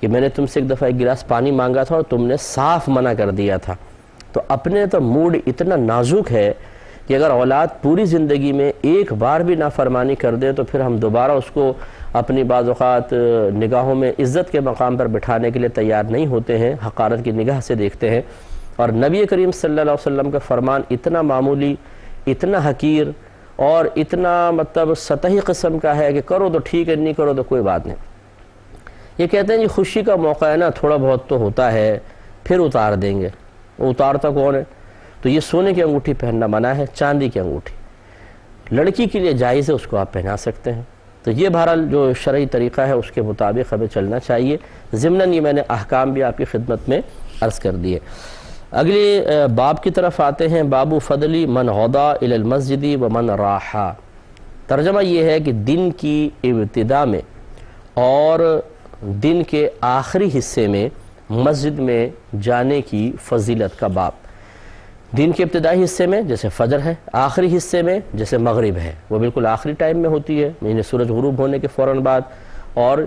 کہ میں نے تم سے ایک دفعہ ایک گلاس پانی مانگا تھا اور تم نے صاف منع کر دیا تھا. تو اپنے تو موڈ اتنا نازک ہے کہ اگر اولاد پوری زندگی میں ایک بار بھی نافرمانی کر دے تو پھر ہم دوبارہ اس کو اپنی بعض اوقات نگاہوں میں عزت کے مقام پر بٹھانے کے لیے تیار نہیں ہوتے ہیں، حقارت کی نگاہ سے دیکھتے ہیں. اور نبی کریم صلی اللہ علیہ وسلم کا فرمان اتنا معمولی، اتنا حقیر اور اتنا مطلب سطحی قسم کا ہے کہ کرو تو ٹھیک ہے، نہیں کرو تو کوئی بات نہیں. یہ کہتے ہیں جی خوشی کا موقع ہے نا، تھوڑا بہت تو ہوتا ہے، پھر اتار دیں گے. وہ اتارتا کون ہے؟ تو یہ سونے کی انگوٹھی پہننا منع ہے، چاندی کی انگوٹھی لڑکی کے لیے جائز ہے، اس کو آپ پہنا سکتے ہیں. تو یہ بہرحال جو شرعی طریقہ ہے اس کے مطابق ہمیں چلنا چاہیے. ضمناً یہ میں نے احکام بھی آپ کی خدمت میں عرض کر دیے. اگلے باب کی طرف آتے ہیں، باب فضل من غدا الی المسجد ومن راحا. ترجمہ یہ ہے کہ دن کی ابتدا میں اور دن کے آخری حصے میں مسجد میں جانے کی فضیلت کا باب. دن کے ابتدائی حصے میں جیسے فجر ہے، آخری حصے میں جیسے مغرب ہے، وہ بالکل آخری ٹائم میں ہوتی ہے، یعنی سورج غروب ہونے کے فوراً بعد، اور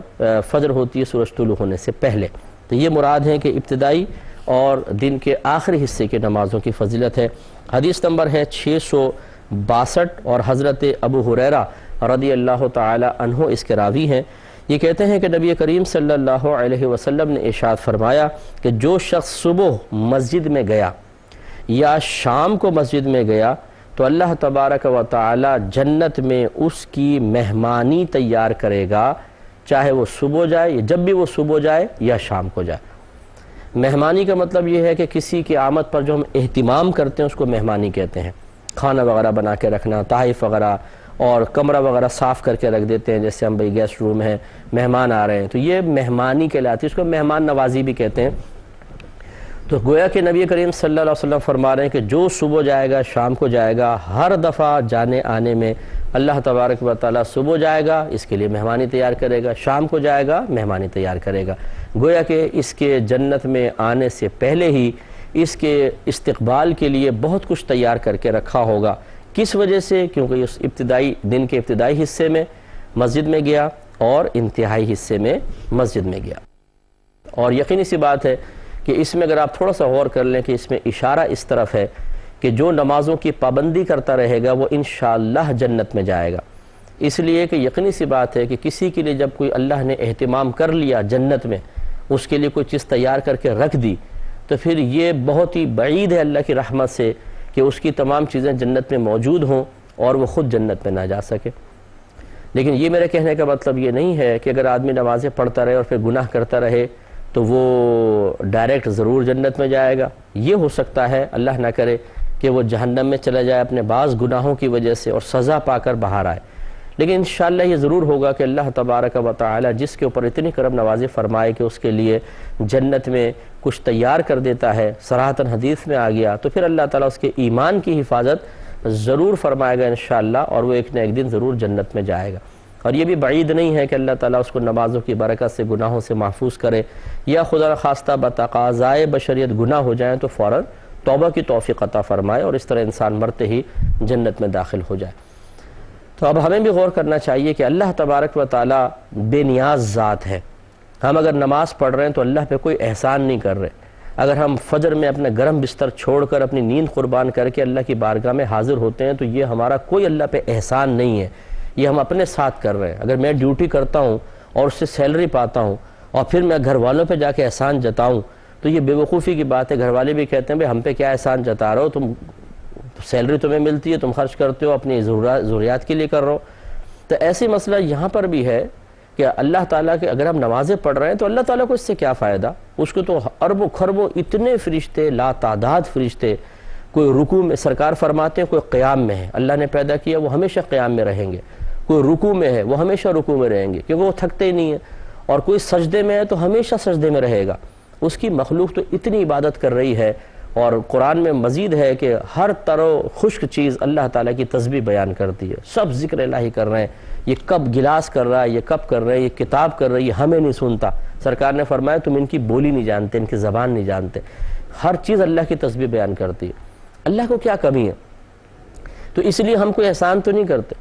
فجر ہوتی ہے سورج طلوع ہونے سے پہلے. تو یہ مراد ہے کہ ابتدائی اور دن کے آخری حصے کے نمازوں کی فضیلت ہے. حدیث نمبر ہے 662 اور حضرت ابو ہریرہ رضی اللہ تعالی عنہ اس کے راوی ہیں. یہ کہتے ہیں کہ نبی کریم صلی اللہ علیہ وسلم نے ارشاد فرمایا کہ جو شخص صبح مسجد میں گیا یا شام کو مسجد میں گیا تو اللہ تبارک و تعالی جنت میں اس کی مہمانی تیار کرے گا، چاہے وہ صبح جائے، جب بھی وہ صبح جائے یا شام کو جائے. مہمانی کا مطلب یہ ہے کہ کسی کی آمد پر جو ہم اہتمام کرتے ہیں اس کو مہمانی کہتے ہیں. کھانا وغیرہ بنا کے رکھنا، تحائف وغیرہ اور کمرہ وغیرہ صاف کر کے رکھ دیتے ہیں، جیسے ہم بھئی گیسٹ روم ہے، مہمان آ رہے ہیں، تو یہ مہمانی کہلاتی ہے. اس کو مہمان نوازی بھی کہتے ہیں. تو گویا کہ نبی کریم صلی اللہ علیہ وسلم فرما رہے ہیں کہ جو صبح جائے گا شام کو جائے گا، ہر دفعہ جانے آنے میں اللہ تبارک و تعالیٰ صبح جائے گا اس کے لیے مہمانی تیار کرے گا، شام کو جائے گا مہمانی تیار کرے گا. گویا کہ اس کے جنت میں آنے سے پہلے ہی اس کے استقبال کے لیے بہت کچھ تیار کر کے رکھا ہوگا. کس وجہ سے؟ کیونکہ اس دن کے ابتدائی حصے میں مسجد میں گیا اور انتہائی حصے میں مسجد میں گیا. اور یقینی سی بات ہے کہ اس میں اگر آپ تھوڑا سا غور کر لیں کہ اس میں اشارہ اس طرف ہے کہ جو نمازوں کی پابندی کرتا رہے گا وہ انشاءاللہ جنت میں جائے گا. اس لیے کہ یقینی سی بات ہے کہ کسی کے لیے جب کوئی اللہ نے اہتمام کر لیا جنت میں، اس کے لیے کوئی چیز تیار کر کے رکھ دی، تو پھر یہ بہت ہی بعید ہے اللہ کی رحمت سے کہ اس کی تمام چیزیں جنت میں موجود ہوں اور وہ خود جنت میں نہ جا سکے. لیکن یہ میرے کہنے کا مطلب یہ نہیں ہے کہ اگر آدمی نمازیں پڑھتا رہے اور پھر گناہ کرتا رہے تو وہ ڈائریکٹ ضرور جنت میں جائے گا. یہ ہو سکتا ہے اللہ نہ کرے کہ وہ جہنم میں چلا جائے اپنے بعض گناہوں کی وجہ سے اور سزا پا کر باہر آئے. لیکن انشاءاللہ یہ ضرور ہوگا کہ اللہ تبارک و تعالی جس کے اوپر اتنی کرم نوازی فرمائے کہ اس کے لیے جنت میں کچھ تیار کر دیتا ہے، صراحتاً حدیث میں آ گیا، تو پھر اللہ تعالیٰ اس کے ایمان کی حفاظت ضرور فرمائے گا انشاءاللہ، اور وہ ایک نہ ایک دن ضرور جنت میں جائے گا. اور یہ بھی بعید نہیں ہے کہ اللہ تعالیٰ اس کو نمازوں کی برکت سے گناہوں سے محفوظ کرے، یا خدا نخواستہ بتقاضائے بشریت گناہ ہو جائیں تو فوراً توبہ کی توفیق عطا فرمائے اور اس طرح انسان مرتے ہی جنت میں داخل ہو جائے. تو اب ہمیں بھی غور کرنا چاہیے کہ اللہ تبارک و تعالیٰ بے نیاز ذات ہے. ہم اگر نماز پڑھ رہے ہیں تو اللہ پہ کوئی احسان نہیں کر رہے. اگر ہم فجر میں اپنا گرم بستر چھوڑ کر اپنی نیند قربان کر کے اللہ کی بارگاہ میں حاضر ہوتے ہیں تو یہ ہمارا کوئی اللہ پہ احسان نہیں ہے، یہ ہم اپنے ساتھ کر رہے ہیں. اگر میں ڈیوٹی کرتا ہوں اور اس سے سیلری پاتا ہوں اور پھر میں گھر والوں پہ جا کے احسان جتاؤں تو یہ بے وقوفی کی بات ہے. گھر والے بھی کہتے ہیں بھئی ہم پہ کیا احسان جتا رہے ہو، تم سیلری تمہیں ملتی ہے، تم خرچ کرتے ہو، اپنی ضروریات کے لیے کر رہے ہو. تو ایسی مسئلہ یہاں پر بھی ہے کہ اللہ تعالیٰ کے اگر ہم نمازیں پڑھ رہے ہیں تو اللہ تعالیٰ کو اس سے کیا فائدہ؟ اس کو تو اربوں خربوں اتنے فرشتے، لا تعداد فرشتے، کوئی رکوع میں، سرکار فرماتے ہیں کوئی قیام میں ہے، اللہ نے پیدا کیا وہ ہمیشہ قیام میں رہیں گے. کوئی رکوع میں ہے وہ ہمیشہ رکوع میں رہیں گے کیونکہ وہ تھکتے ہی نہیں ہیں. اور کوئی سجدے میں ہے تو ہمیشہ سجدے میں رہے گا. اس کی مخلوق تو اتنی عبادت کر رہی ہے. اور قرآن میں مزید ہے کہ ہر طرح خشک چیز اللہ تعالیٰ کی تسبیح بیان کرتی ہے. سب ذکر الہی کر رہے ہیں. یہ کب گلاس کر رہا ہے، یہ کب کر رہے ہیں، یہ کتاب کر رہی ہے، ہمیں نہیں سنتا. سرکار نے فرمایا تم ان کی بولی نہیں جانتے، ان کی زبان نہیں جانتے. ہر چیز اللہ کی تسبیح بیان کرتی ہے. اللہ کو کیا کمی ہے؟ تو اس لیے ہم کوئی احسان تو نہیں کرتے،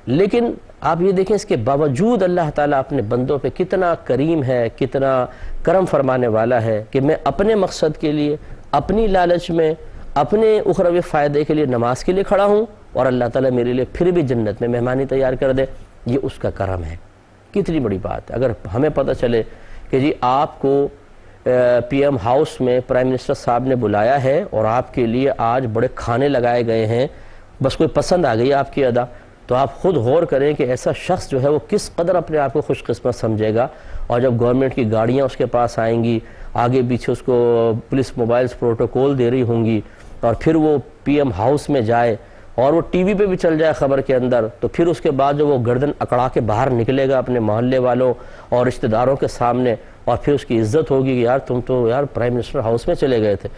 لیکن آپ یہ دیکھیں اس کے باوجود اللہ تعالیٰ اپنے بندوں پہ کتنا کریم ہے، کتنا کرم فرمانے والا ہے کہ میں اپنے مقصد کے لیے، اپنی لالچ میں، اپنے اخروی فائدے کے لیے نماز کے لیے کھڑا ہوں، اور اللہ تعالیٰ میرے لیے پھر بھی جنت میں مہمانی تیار کر دے. یہ اس کا کرم ہے. کتنی بڑی بات ہے. اگر ہمیں پتہ چلے کہ جی آپ کو پی ایم ہاؤس میں پرائم منسٹر صاحب نے بلایا ہے اور آپ کے لیے آج بڑے کھانے لگائے گئے ہیں، بس کوئی پسند آ گئی آپ کی ادا، تو آپ خود غور کریں کہ ایسا شخص جو ہے وہ کس قدر اپنے آپ کو خوش قسمت سمجھے گا. اور جب گورنمنٹ کی گاڑیاں اس کے پاس آئیں گی، آگے پیچھے اس کو پولیس موبائلز پروٹوکول دے رہی ہوں گی، اور پھر وہ پی ایم ہاؤس میں جائے اور وہ ٹی وی پہ بھی چل جائے خبر کے اندر، تو پھر اس کے بعد جو وہ گردن اکڑا کے باہر نکلے گا اپنے محلے والوں اور رشتہ داروں کے سامنے، اور پھر اس کی عزت ہوگی کہ یار تم تو یار پرائم منسٹر ہاؤس میں چلے گئے تھے.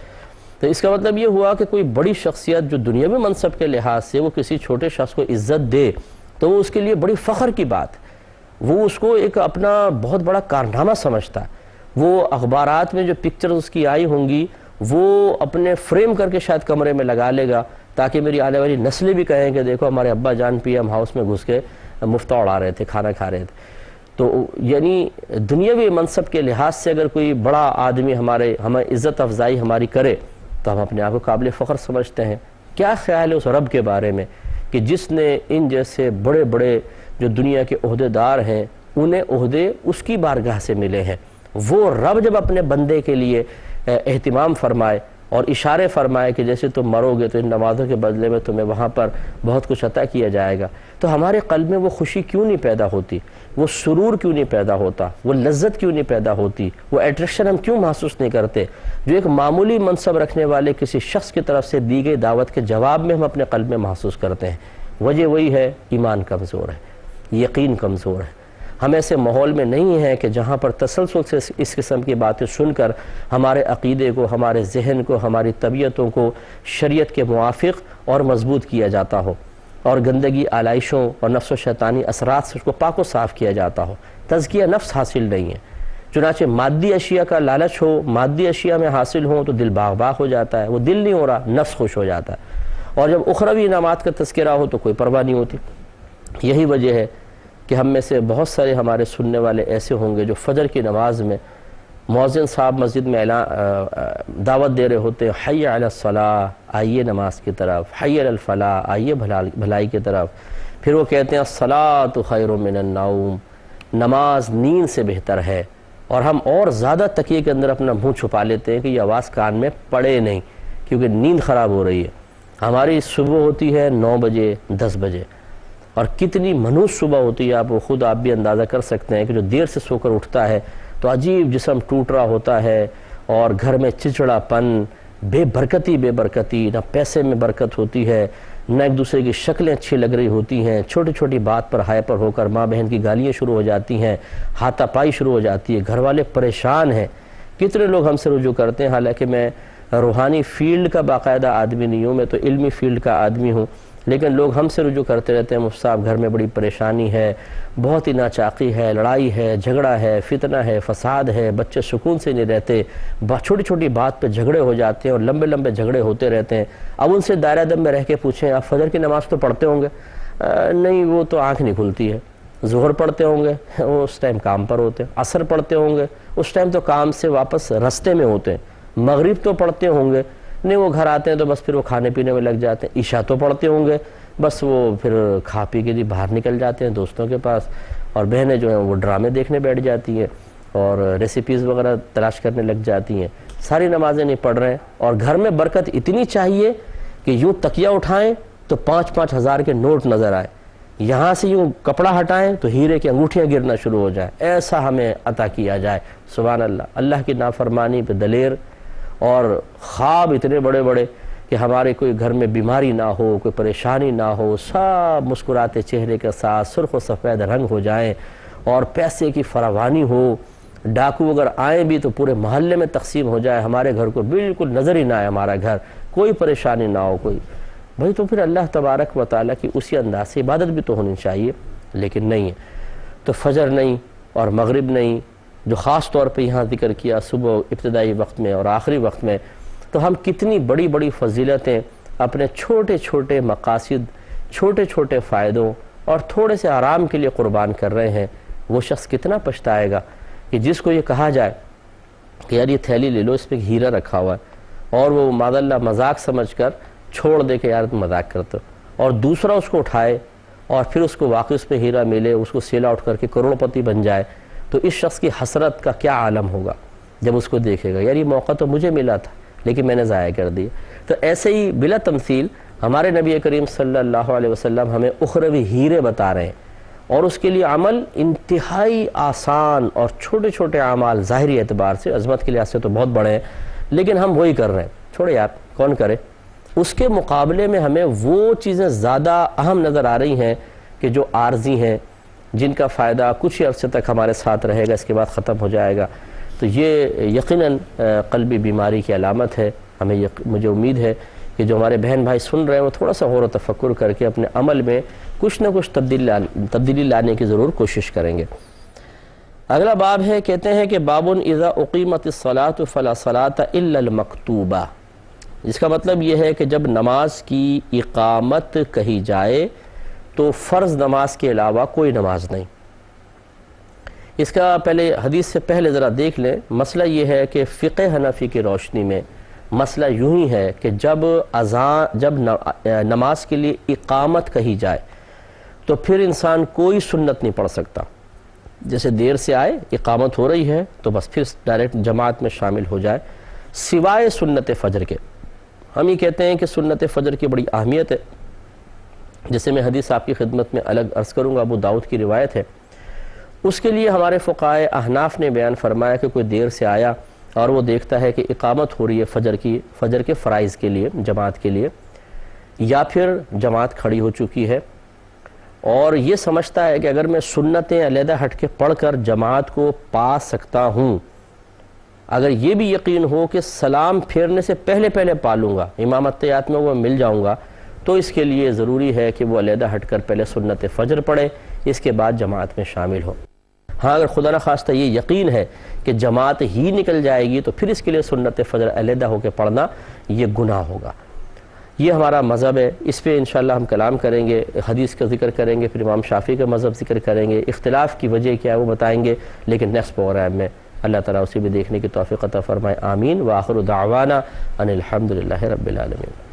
تو اس کا مطلب یہ ہوا کہ کوئی بڑی شخصیت جو دنیاوی منصب کے لحاظ سے وہ کسی چھوٹے شخص کو عزت دے تو وہ اس کے لیے بڑی فخر کی بات ہے. وہ اس کو ایک اپنا بہت بڑا کارنامہ سمجھتا ہے. وہ اخبارات میں جو پکچرز اس کی آئی ہوں گی وہ اپنے فریم کر کے شاید کمرے میں لگا لے گا تاکہ میری آنے والی نسلیں بھی کہیں کہ دیکھو ہمارے ابا جان پی ایم ہاؤس میں گھس کے مفتہ اڑا رہے تھے، کھانا کھا رہے تھے. تو یعنی دنیاوی منصب کے لحاظ سے اگر کوئی بڑا آدمی ہمیں عزت افزائی ہماری کرے تو ہم اپنے آپ کو قابل فخر سمجھتے ہیں. کیا خیال ہے اس رب کے بارے میں کہ جس نے ان جیسے بڑے بڑے جو دنیا کے عہدیدار ہیں انہیں عہدے اس کی بارگاہ سے ملے ہیں. وہ رب جب اپنے بندے کے لیے اہتمام فرمائے اور اشارے فرمائے کہ جیسے تم مرو گے تو ان نمازوں کے بدلے میں تمہیں وہاں پر بہت کچھ عطا کیا جائے گا، تو ہمارے قلب میں وہ خوشی کیوں نہیں پیدا ہوتی؟ وہ سرور کیوں نہیں پیدا ہوتا؟ وہ لذت کیوں نہیں پیدا ہوتی؟ وہ اٹریکشن ہم کیوں محسوس نہیں کرتے جو ایک معمولی منصب رکھنے والے کسی شخص کی طرف سے دی گئی دعوت کے جواب میں ہم اپنے قلب میں محسوس کرتے ہیں؟ وجہ وہی ہے، ایمان کمزور ہے، یقین کمزور ہے. ہم ایسے ماحول میں نہیں ہیں کہ جہاں پر تسلسل سے اس قسم کی باتیں سن کر ہمارے عقیدے کو، ہمارے ذہن کو، ہماری طبیعتوں کو شریعت کے موافق اور مضبوط کیا جاتا ہو، اور گندگی، آلائشوں اور نفس و شیطانی اثرات سے اس کو پاک و صاف کیا جاتا ہو. تزکیہ نفس حاصل نہیں ہے. چنانچہ مادی اشیاء کا لالچ ہو، مادی اشیاء میں حاصل ہوں تو دل باغ باغ ہو جاتا ہے. وہ دل نہیں ہو رہا، نفس خوش ہو جاتا ہے. اور جب اخروی انعامات کا تذکرہ ہو تو کوئی پرواہ نہیں ہوتی. یہی وجہ ہے کہ ہم میں سے بہت سارے ہمارے سننے والے ایسے ہوں گے جو فجر کی نماز میں مؤذن صاحب مسجد میں دعوت دے رہے ہوتے ہیں، حی علی الصلاۃ، آئیے نماز کی طرف، حی علی الفلاح، آئیے بھلائی کی طرف. پھر وہ کہتے ہیں الصلاۃ خیر من النوم، نماز نیند سے بہتر ہے. اور ہم اور زیادہ تکیے کے اندر اپنا منہ چھپا لیتے ہیں کہ یہ آواز کان میں پڑے نہیں کیونکہ نیند خراب ہو رہی ہے. ہماری صبح ہوتی ہے 9 بجے 10 بجے، اور کتنی منحوس صبح ہوتی ہے. آپ بھی اندازہ کر سکتے ہیں کہ جو دیر سے سو کر اٹھتا ہے تو عجیب جسم ٹوٹ رہا ہوتا ہے، اور گھر میں چچڑا پن، بے برکتی، نہ پیسے میں برکت ہوتی ہے، نہ ایک دوسرے کی شکلیں اچھی لگ رہی ہوتی ہیں. چھوٹی چھوٹی بات پر ہائپر ہو کر ماں بہن کی گالیاں شروع ہو جاتی ہیں، ہاتھا پائی شروع ہو جاتی ہے. گھر والے پریشان ہیں. کتنے لوگ ہم سے رجوع کرتے ہیں، حالانکہ میں روحانی فیلڈ کا باقاعدہ آدمی نہیں ہوں، میں تو علمی فیلڈ کا آدمی ہوں، لیکن لوگ ہم سے رجوع کرتے رہتے ہیں مفتی صاحب گھر میں بڑی پریشانی ہے، بہت ہی ناچاقی ہے، لڑائی ہے، جھگڑا ہے، فتنہ ہے، فساد ہے، بچے سکون سے نہیں رہتے، چھوٹی چھوٹی بات پہ جھگڑے ہو جاتے ہیں اور لمبے لمبے جھگڑے ہوتے رہتے ہیں. اب ان سے دائرہ دم میں رہ کے پوچھیں آپ فجر کی نماز تو پڑھتے ہوں گے؟ نہیں، وہ تو آنکھ نہیں کھلتی ہے. ظہر پڑھتے ہوں گے؟ وہ اس ٹائم کام پر ہوتے ہیں. عصر پڑھتے ہوں گے؟ اس ٹائم تو کام سے واپس رستے میں ہوتے ہیں. مغرب تو پڑھتے ہوں گے؟ نہیں، وہ گھر آتے ہیں تو بس پھر وہ کھانے پینے میں لگ جاتے ہیں. عشاء تو پڑھتے ہوں گے؟ بس وہ پھر کھا پی کے لیے باہر نکل جاتے ہیں دوستوں کے پاس، اور بہنیں جو ہیں وہ ڈرامے دیکھنے بیٹھ جاتی ہیں اور ریسیپیز وغیرہ تلاش کرنے لگ جاتی ہیں. ساری نمازیں نہیں پڑھ رہے ہیں، اور گھر میں برکت اتنی چاہیے کہ یوں تکیہ اٹھائیں تو 5-5 ہزار کے نوٹ نظر آئے، یہاں سے یوں کپڑا ہٹائیں تو ہیرے کی انگوٹھیاں گرنا شروع ہو جائیں. ایسا ہمیں عطا کیا جائے. سبحان اللہ. اللہ کی نافرمانی پہ دلیر اور خواب اتنے بڑے بڑے کہ ہمارے کوئی گھر میں بیماری نہ ہو، کوئی پریشانی نہ ہو، سب مسکراتے چہرے کے ساتھ سرخ و سفید رنگ ہو جائیں، اور پیسے کی فراوانی ہو. ڈاکو اگر آئیں بھی تو پورے محلے میں تقسیم ہو جائے، ہمارے گھر کو بالکل نظر ہی نہ آئے ہمارا گھر، کوئی پریشانی نہ ہو کوئی. بھائی تو پھر اللہ تبارک و تعالیٰ کی اسی انداز سے عبادت بھی تو ہونی چاہیے، لیکن نہیں ہے. تو فجر نہیں اور مغرب نہیں، جو خاص طور پہ یہاں ذکر کیا صبح ابتدائی وقت میں اور آخری وقت میں، تو ہم کتنی بڑی بڑی فضیلتیں اپنے چھوٹے چھوٹے مقاصد، چھوٹے چھوٹے فائدوں اور تھوڑے سے آرام کے لیے قربان کر رہے ہیں، وہ شخص کتنا پچھتائے گا کہ جس کو یہ کہا جائے کہ یار یہ تھیلی لے لو، اس پہ ہیرا رکھا ہوا ہے، اور وہ معاذ اللہ مذاق سمجھ کر چھوڑ دے کہ یار تم مذاق کرتے ہو، اور دوسرا اس کو اٹھائے اور پھر اس کو واقعی اس پہ ہیرا ملے، اس کو سیل آؤٹ کر کے کروڑ پتی بن جائے، تو اس شخص کی حسرت کا کیا عالم ہوگا جب اس کو دیکھے گا، یار یہ موقع تو مجھے ملا تھا لیکن میں نے ضائع کر دیا۔ تو ایسے ہی بلا تمثیل ہمارے نبی کریم صلی اللہ علیہ وسلم ہمیں اخروی ہیرے بتا رہے ہیں، اور اس کے لیے عمل انتہائی آسان، اور چھوٹے چھوٹے اعمال ظاہری اعتبار سے عظمت کے لحاظ سے تو بہت بڑے ہیں، لیکن ہم وہی کر رہے ہیں، چھوڑے یار کون کرے۔ اس کے مقابلے میں ہمیں وہ چیزیں زیادہ اہم نظر آ رہی ہیں کہ جو عارضی ہیں، جن کا فائدہ کچھ ہی عرصے تک ہمارے ساتھ رہے گا، اس کے بعد ختم ہو جائے گا۔ تو یہ یقیناً قلبی بیماری کی علامت ہے۔ مجھے امید ہے کہ جو ہمارے بہن بھائی سن رہے ہیں وہ تھوڑا سا غور و تفکر کر کے اپنے عمل میں کچھ نہ کچھ تبدیلی لانے کی ضرور کوشش کریں گے۔ اگلا باب ہے، کہتے ہیں کہ باب اذا اقیمت الصلاۃ فلا صلاۃ الا المکتوبہ، جس کا مطلب یہ ہے کہ جب نماز کی اقامت کہی جائے تو فرض نماز کے علاوہ کوئی نماز نہیں۔ اس کا پہلے حدیث سے پہلے ذرا دیکھ لیں، مسئلہ یہ ہے کہ فقہ حنفی کی روشنی میں مسئلہ یوں ہی ہے کہ جب نماز کے لیے اقامت کہی جائے تو پھر انسان کوئی سنت نہیں پڑھ سکتا۔ جیسے دیر سے آئے، اقامت ہو رہی ہے تو بس پھر ڈائریکٹ جماعت میں شامل ہو جائے، سوائے سنت فجر کے۔ ہم یہ کہتے ہیں کہ سنت فجر کی بڑی اہمیت ہے، جسے میں حدیث آپ کی خدمت میں الگ عرض کروں گا، ابو داؤد کی روایت ہے۔ اس کے لیے ہمارے فقہائے احناف نے بیان فرمایا کہ کوئی دیر سے آیا اور وہ دیکھتا ہے کہ اقامت ہو رہی ہے فجر کے فرائض کے لیے، جماعت کے لیے، یا پھر جماعت کھڑی ہو چکی ہے، اور یہ سمجھتا ہے کہ اگر میں سنتیں علیحدہ ہٹ کے پڑھ کر جماعت کو پا سکتا ہوں، اگر یہ بھی یقین ہو کہ سلام پھیرنے سے پہلے پا لوں گا، امامت تحیات میں وہ مل جاؤں گا، تو اس کے لیے ضروری ہے کہ وہ علیحدہ ہٹ کر پہلے سنت فجر پڑھے، اس کے بعد جماعت میں شامل ہو۔ ہاں اگر خدا نخواستہ یہ یقین ہے کہ جماعت ہی نکل جائے گی تو پھر اس کے لیے سنت فجر علیحدہ ہو کے پڑھنا یہ گناہ ہوگا۔ یہ ہمارا مذہب ہے، اس پہ انشاءاللہ ہم کلام کریں گے، حدیث کا ذکر کریں گے، پھر امام شافعی کا مذہب ذکر کریں گے، اختلاف کی وجہ کیا ہے وہ بتائیں گے، لیکن نیکسٹ پروگرام میں اللہ تعالیٰ اسے بھی دیکھنے کی توفیق عطا فرمائے۔ آمین۔ وآخر دعوانا ان الحمدللہ رب العالمین۔